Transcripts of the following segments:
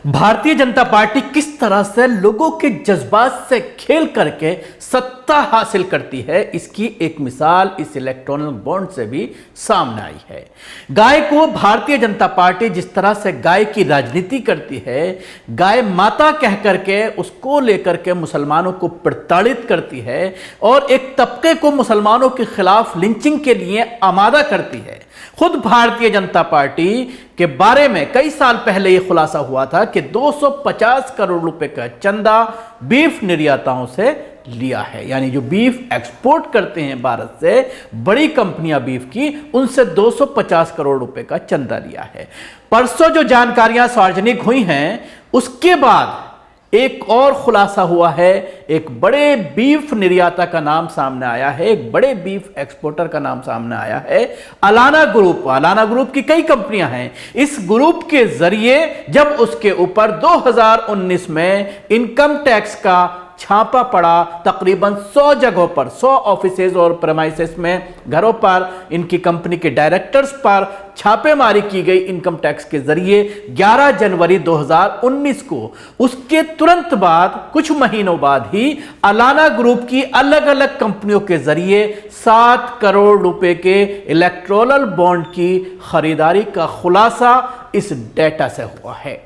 Bharatiya Janata party किस तरह से लोगों के जज्बात से खेल करके सत्ता हासिल करती है, इसकी एक मिसाल इस इलेक्टोरल बॉन्ड से भी सामने आई है। गाय को भारतीय जनता पार्टी जिस तरह से गाय की राजनीति करती है, गाय माता कह करके उसको लेकर के मुसलमानों को प्रताड़ित करती है और एक तबके को मुसलमानों के खिलाफ लिंचिंग के लिए आमादा करती है। खुद भारतीय जनता पार्टी के बारे में कई साल पहले यह खुलासा हुआ था कि 250 करोड़ रुपए का चंदा बीफ निर्याताओं से लिया है, यानी जो बीफ एक्सपोर्ट करते हैं भारत से बड़ी कंपनियां बीफ की, उनसे 250 करोड़ रुपए का चंदा लिया है। परसों जो जानकारियां सार्वजनिक हुई हैं उसके बाद एक और खुलासा हुआ है। एक बड़े बीफ निर्याता का नाम सामने आया है, एक बड़े बीफ एक्सपोर्टर का नाम सामने आया है, अलाना ग्रुप। अलाना ग्रुप की कई कंपनियां हैं। इस ग्रुप के जरिए जब उसके ऊपर 2019 में इनकम टैक्स का छापा पड़ा, तकरीबन 100 जगहों पर, 100 ऑफिसेज और प्रेमाइसेस में, घरों पर, इनकी कंपनी के डायरेक्टर्स पर छापेमारी की गई इनकम टैक्स के जरिए 11 जनवरी 2019 को। उसके तुरंत बाद, कुछ महीनों बाद ही अलाना ग्रुप की अलग अलग कंपनियों के जरिए 7 करोड़ रुपए के इलेक्टोरल बॉन्ड की खरीदारी का खुलासा इस डेटा से हुआ है।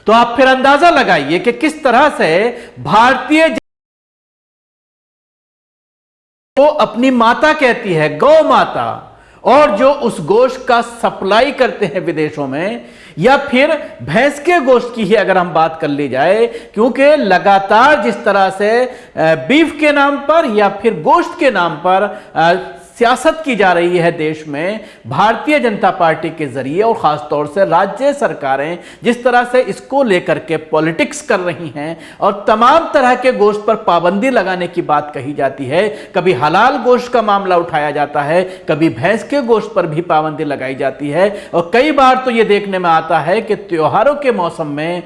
तो आप फिर अंदाजा लगाइए कि किस तरह से भारतीय तो अपनी माता कहती है, गौ माता, और जो उस गोश्त का सप्लाई करते हैं विदेशों में, या फिर भैंस के गोश्त की ही अगर हम बात कर ली जाए, क्योंकि लगातार जिस तरह से बीफ के नाम पर या फिर गोश्त के नाम पर सियासत की जा रही है देश में, भारतीय जनता पार्टी के जरिए और खासतौर से राज्य सरकारें जिस तरह से इसको लेकर के पॉलिटिक्स कर रही हैं और तमाम तरह के गोश्त पर पाबंदी लगाने की बात कही जाती है। कभी हलाल गोश्त का मामला उठाया जाता है, कभी भैंस के गोश्त पर भी पाबंदी लगाई जाती है, और कई बार तो यह देखने में आता है कि त्योहारों के मौसम में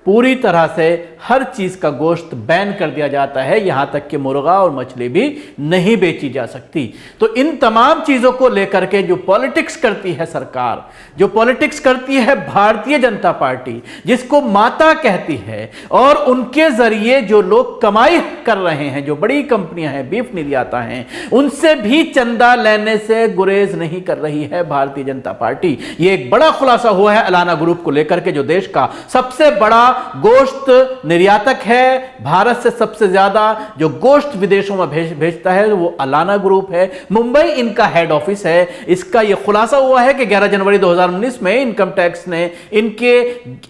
पूरी तरह से हर चीज का गोश्त बैन कर दिया जाता है, यहां तक कि मुर्गा और मछली भी नहीं बेची जा सकती। तो इन तमाम चीजों को लेकर के जो पॉलिटिक्स करती है सरकार, जो पॉलिटिक्स करती है भारतीय जनता पार्टी, जिसको माता कहती है, और उनके जरिए जो लोग कमाई कर रहे हैं, जो बड़ी कंपनियां हैं, बीफ निर्याता हैं, उनसे भी चंदा लेने से गुरेज नहीं कर रही है भारतीय जनता पार्टी। यह एक बड़ा खुलासा हुआ है अलाना ग्रुप को लेकर के, जो देश का सबसे बड़ा गोश्त निर्यातक है। भारत से सबसे ज्यादा जो गोश्त विदेशों में भेजता है वो अलाना ग्रुप है। मुंबई इनका हेड ऑफिस है। इसका यह खुलासा हुआ है कि 11 जनवरी 2019 में इनकम टैक्स ने इनके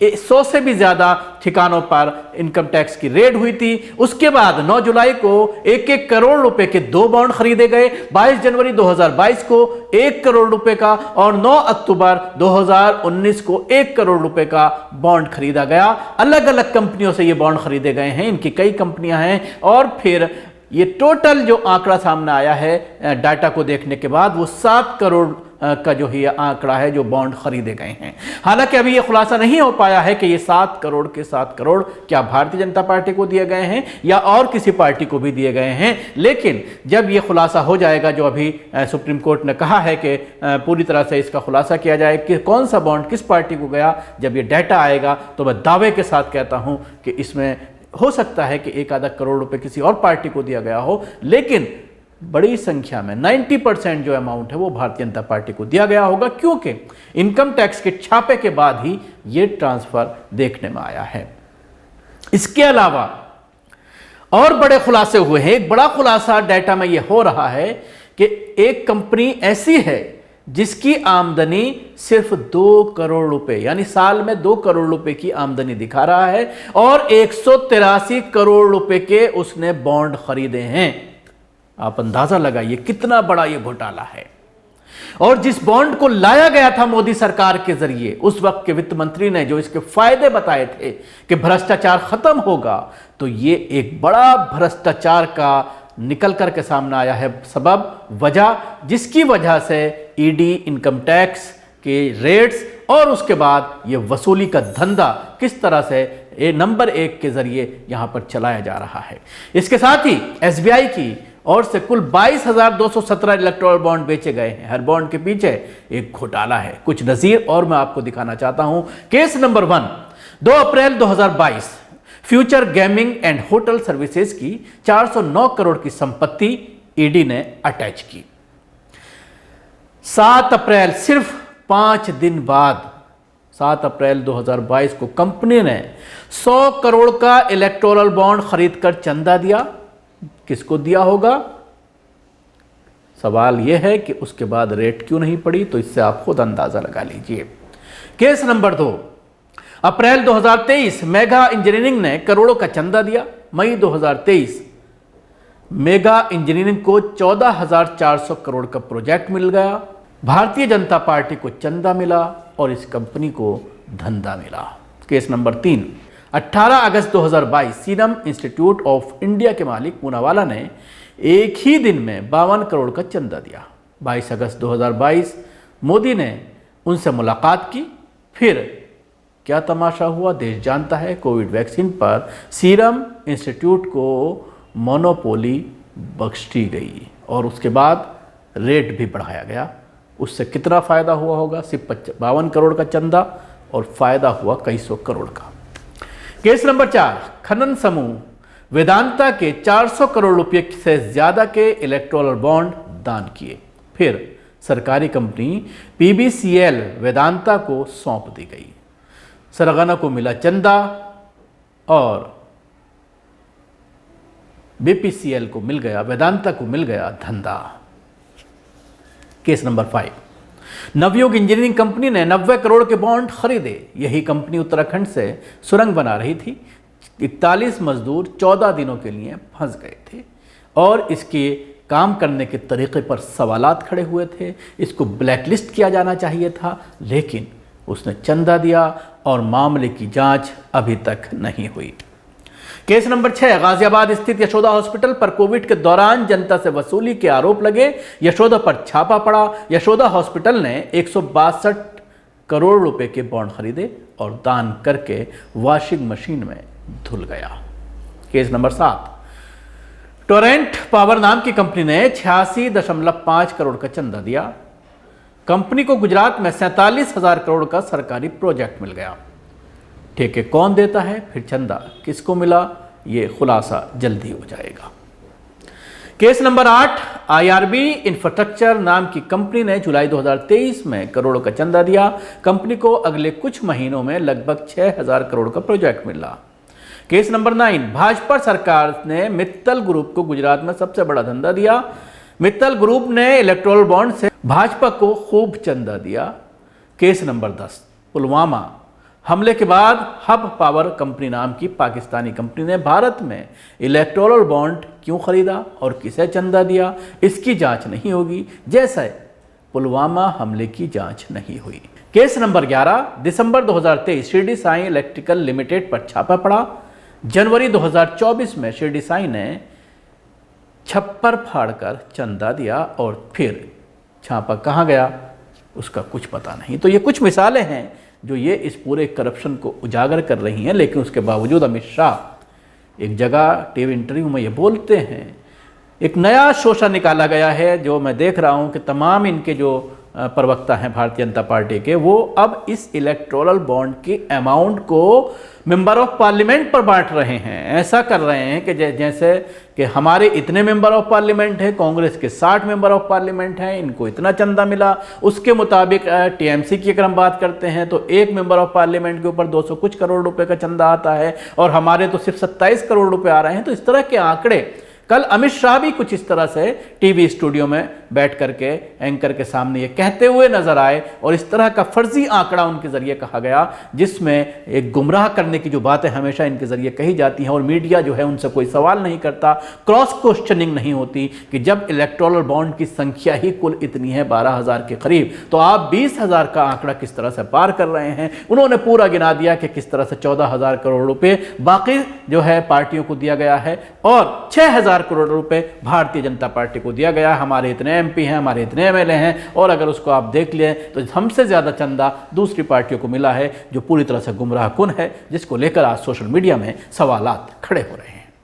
100 से भी ज्यादा ठिकानों पर इनकम टैक्स की रेड हुई थी। उसके बाद 9 जुलाई को 1-1 करोड़ रुपए के 2 बॉन्ड खरीदे गए। 22 जनवरी 2022 को 1 करोड़ रुपए का और 9 अक्टूबर 2019 को 1 करोड़ रुपए का बॉन्ड खरीदा गया। अलग अलग कंपनियों से ये बॉन्ड खरीदे गए हैं, इनकी कई कंपनियां हैं, और फिर ये टोटल जो आंकड़ा सामने आया है डाटा को देखने के बाद, वो 7 करोड़ का जो ही आंकड़ा है जो बॉन्ड खरीदे गए हैं। हालांकि अभी यह खुलासा नहीं हो पाया है कि ये 7 करोड़ के 7 करोड़ क्या भारतीय जनता पार्टी को दिए गए हैं या और किसी पार्टी को भी दिए गए हैं, लेकिन जब यह खुलासा हो जाएगा, जो अभी सुप्रीम कोर्ट ने कहा है कि पूरी तरह से इसका खुलासा किया जाए कि कौन सा बॉन्ड किस पार्टी को गया, जब ये डाटा आएगा तो मैं दावे के साथ कहता हूं कि इसमें हो सकता है कि 1 आधा करोड़ रुपए किसी और पार्टी को दिया गया हो, लेकिन बड़ी संख्या में 90% जो अमाउंट है वो भारतीय जनता पार्टी को दिया गया होगा, क्योंकि इनकम टैक्स के छापे के बाद ही ये ट्रांसफर देखने में आया है। इसके अलावा और बड़े खुलासे हुए हैं। एक बड़ा खुलासा डाटा में यह हो रहा है कि एक कंपनी ऐसी है जिसकी आमदनी सिर्फ 2 करोड़ रुपए, यानी साल में 2 करोड़ रुपए की आमदनी दिखा रहा है, और 183 करोड़ रुपए के उसने बॉन्ड खरीदे हैं। आप अंदाजा लगाइए कितना बड़ा यह घोटाला है। और जिस बॉन्ड को लाया गया था मोदी सरकार के जरिए, उस वक्त के वित्त मंत्री ने जो इसके फायदे बताए थे कि भ्रष्टाचार खत्म होगा, तो ये एक बड़ा भ्रष्टाचार का निकल करके सामने आया है सबब, वजह, जिसकी वजह से ईडी, इनकम टैक्स के रेट्स और उसके बाद ये वसूली का धंधा किस तरह से नंबर 1 के जरिए यहां पर चलाया जा रहा है। इसके साथ ही एसबीआई की और से कुल 22,217 इलेक्टोरल बॉन्ड बेचे गए हैं। हर बॉन्ड के पीछे एक घोटाला है। कुछ नजीर और मैं आपको दिखाना चाहता हूं। Case number 1, 2 April 2022, future gaming and hotel services की 409 करोड़ की संपत्ति ईडी ने अटैच की। 7 अप्रैल, सिर्फ 5 दिन बाद 7 अप्रैल 2022 को कंपनी ने 100 करोड़ का इलेक्टोरल बॉन्ड खरीदकर चंदा दिया। किसको दिया होगा? सवाल यह है कि उसके बाद रेट क्यों नहीं पड़ी, तो इससे आप खुद अंदाजा लगा लीजिए। केस नंबर 2, अप्रैल 2023, मेगा इंजीनियरिंग ने करोड़ों का चंदा दिया। मई 2023, मेगा इंजीनियरिंग को 14,400 करोड़ का प्रोजेक्ट मिल गया। भारतीय जनता पार्टी को चंदा मिला और इस कंपनी को धंधा मिला। Case number 3, 18 August 2022, serum institute of India के मालिक पूनावाला ने एक ही दिन में 52 करोड़ का चंदा दिया। 22 अगस्त 2022, मोदी ने उनसे मुलाकात की। फिर क्या तमाशा हुआ देश जानता है। कोविड वैक्सीन पर सीरम इंस्टीट्यूट को मोनोपोली बख्श दी गई और उसके बाद रेट भी बढ़ाया गया। उससे कितना फ़ायदा हुआ होगा? सिर्फ 52 करोड़ का चंदा और फ़ायदा हुआ कई सौ करोड़ का। केस नंबर 4, खनन समूह वेदांता के 400 करोड़ रुपए से ज़्यादा के इलेक्टोरल बॉन्ड दान किए। फिर सरकारी कंपनी पीबीसीएल वेदांता को सौंप दी गई। सरगना को मिला चंदा और बीपीसीएल को मिल गया, वेदांता को मिल गया धंधा। Case number 5, Navyug engineering company ने 90 करोड़ के बॉन्ड खरीदे। यही कंपनी उत्तराखंड से सुरंग बना रही थी। 41 मजदूर 14 दिनों के लिए फंस गए थे और इसके काम करने के तरीके पर सवालात खड़े हुए थे। इसको ब्लैकलिस्ट किया जाना चाहिए था, लेकिन उसने चंदा दिया और मामले की जांच अभी तक नहीं हुई। केस नंबर 6, गाजियाबाद स्थित यशोदा हॉस्पिटल पर कोविड के दौरान जनता से वसूली के आरोप लगे। यशोदा पर छापा पड़ा। यशोदा हॉस्पिटल ने 162 करोड़ रुपए के बॉन्ड खरीदे और दान करके वॉशिंग मशीन में धुल गया। केस नंबर 7, टोरेंट पावर नाम की कंपनी ने 86.5 करोड़ का चंदा दिया। कंपनी को गुजरात में 47,000 करोड़ का सरकारी प्रोजेक्ट मिल गया। ठेके कौन देता है, फिर चंदा किसको मिला, ये खुलासा जल्दी हो जाएगा। केस नंबर 8, आईआरबी इंफ्रास्ट्रक्चर नाम की कंपनी ने जुलाई 2023 में करोड़ों का चंदा दिया। कंपनी को अगले कुछ महीनों में लगभग 6,000 करोड़ का प्रोजेक्ट मिला। केस नंबर 9, भाजपा सरकार ने मित्तल ग्रुप को गुजरात में सबसे बड़ा धंधा दिया। मित्तल ग्रुप ने इलेक्टोरल बॉन्ड से भाजपा को खूब चंदा दिया। केस नंबर 10, पुलवामा हमले के बाद हब पावर कंपनी नाम की पाकिस्तानी कंपनी ने भारत में इलेक्टोरल बॉन्ड क्यों खरीदा और किसे चंदा दिया, इसकी जांच नहीं होगी, जैसे पुलवामा हमले की जांच नहीं हुई। केस नंबर 11, दिसंबर 2023, शिरडी साईं इलेक्ट्रिकल लिमिटेड पर छापा पड़ा। जनवरी 2024 में शिरडी साईं ने छप्पर फाड़कर चंदा दिया और फिर छापा कहाँ गया उसका कुछ पता नहीं। तो ये कुछ मिसालें हैं जो ये इस पूरे करप्शन को उजागर कर रही हैं, लेकिन उसके बावजूद अमित शाह एक जगह टीवी इंटरव्यू में ये बोलते हैं। एक नया शोषण निकाला गया है जो मैं देख रहा हूँ कि तमाम इनके जो प्रवक्ता हैं भारतीय जनता पार्टी के, वो अब इस इलेक्टोरल बॉन्ड के अमाउंट को मेंबर ऑफ पार्लियामेंट पर बांट रहे हैं। ऐसा कर रहे हैं कि जैसे कि हमारे इतने मेंबर ऑफ पार्लियामेंट हैं, कांग्रेस के 60 मेंबर ऑफ पार्लियामेंट हैं, इनको इतना चंदा मिला। उसके मुताबिक टीएमसी की अगर हम बात करते हैं तो एक मेंबर ऑफ पार्लियामेंट के ऊपर 200 कुछ करोड़ रुपए का चंदा आता है और हमारे तो सिर्फ 27 करोड़ रुपए आ रहे हैं। तो इस तरह के आंकड़े कल अमित शाह भी कुछ इस तरह से टीवी स्टूडियो में बैठ करके एंकर के सामने ये कहते हुए नजर आए और इस तरह का फर्जी आंकड़ा उनके जरिए कहा गया, जिसमें एक गुमराह करने की जो बातें हमेशा इनके जरिए कही जाती हैं और मीडिया जो है उनसे कोई सवाल नहीं करता, क्रॉस क्वेश्चनिंग नहीं होती कि जब इलेक्टोरल बॉन्ड की संख्या ही कुल इतनी है 12,000 के करीब, तो आप 20,000 का आंकड़ा किस तरह से पार कर रहे हैं। उन्होंने पूरा गिना दिया कि किस तरह से 14,000 करोड़ रुपए बाकी जो है पार्टियों को दिया गया है और 6,000 करोड़ रुपए भारतीय जनता पार्टी को दिया गया। हमारे इतने एमपी हैं, हमारे इतने एमएलए हैं और अगर उसको आप देख लें तो हमसे ज्यादा चंदा दूसरी पार्टियों को मिला है, जो पूरी तरह से गुमराह कुन है, जिसको लेकर आज सोशल मीडिया में सवालात खड़े हो रहे हैं।